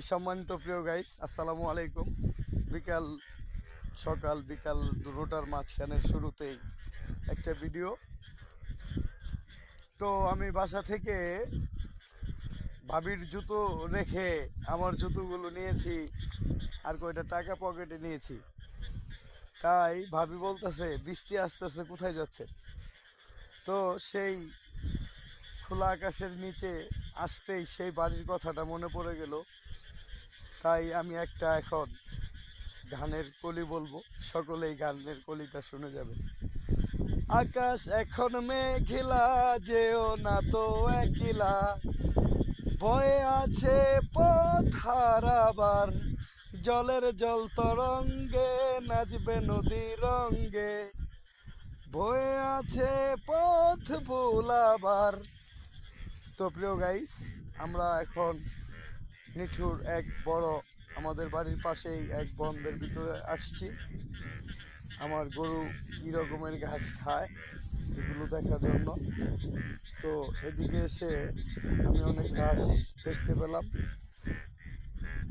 সম্মানিত প্রিয় গাইস, আসসালামু আলাইকুম। বিকাল সকাল বিকাল দুটোটার মাঝখানের শুরুতেই একটা ভিডিও। তো আমি বাসা থেকে ভাবির জুতো রেখে আমার জুতোগুলো নিয়েছি, আর কয়টা টাকা পকেটে নিয়েছি। তাই ভাবি বলতেছে বৃষ্টি আসতেছে, কোথায় যাচ্ছে? তো সেই খোলা আকাশের নিচে আসতেই সেই বাড়ির কথাটা মনে পড়ে গেল। তাই আমি একটা এখন গানের কলি বলবো, সকলেই গানের কলিটা শুনে যাবে। আকাশ এখন মেঘলা, যেও না তো একলা, বয়ে আছে পথ হারাবার, জলের জল তরঙ্গে নাচবে নদী রঙ্গে, বয়ে আছে পথ ভোলাবার। তো প্রিয় গাইস, আমরা এখন নিঠুর এক বড় আমাদের বাড়ির পাশেই এক বন্দের ভিতরে আসছি। আমার গরু কী রকমের ঘাস খায় এগুলো দেখার জন্য। তো এদিকে এসে আমি অনেক ঘাস দেখতে পেলাম।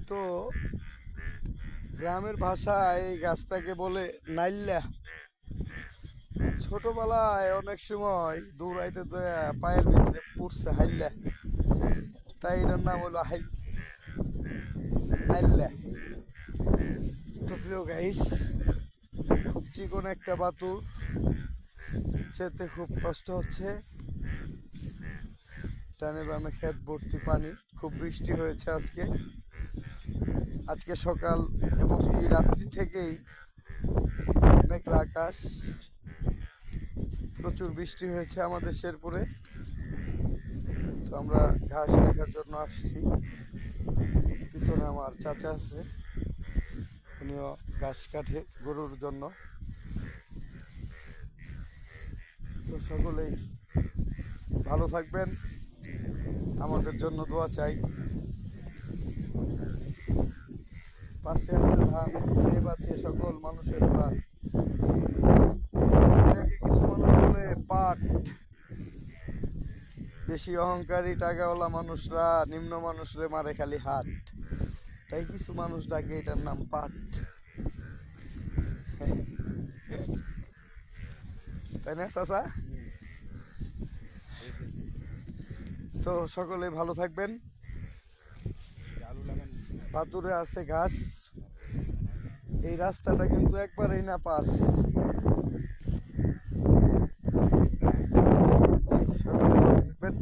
তো গ্রামের ভাষায় এই গাছটাকে বলে নাইল্লা। ছোটবেলায় অনেক সময় দৌড়াইতে পায়ের ভিতরে পড়ছে হাইল্লা, তাই এটার নাম হলো নাইল্লা। তো প্রিয় গাইস, খুব চিকন একটা বাতুর, যেতে খুব কষ্ট হচ্ছে। টানে বামে ক্ষেত ভর্তি পানি, খুব বৃষ্টি হয়েছে আজকে সকাল এবং এই রাত্রি থেকেই মেঘলা আকাশ, প্রচুর বৃষ্টি হয়েছে আমাদের শেরপুরে। তো আমরা ঘাস দেখার জন্য আসছি। পিছনে আমার চাচা আছে, উনিও ঘাস কাটে গরুর জন্য। তো সকলেই ভালো থাকবেন, আমাদের জন্য দোয়া চাই। পাশে আছে ধান, দেব আছে সকল মানুষের প্রাণ। এটাকে কিছু মানুষ বলে পাট। বেশি অহংকারী টাকাওয়ালা মানুষরা নিম্ন মানুষরে মারে খালি হাট, তাই কিছু মানুষ ডাকে এটার নাম পাট। তাই না চাচা? তো সকলে ভালো থাকবেন। পাতুরে আছে ঘাস, এই রাস্তাটা কিন্তু একবারেই না পাস। সকলে ভালো থাকবেন,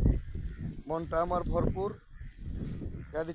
মনটা আমার ভরপুর। গাড়ি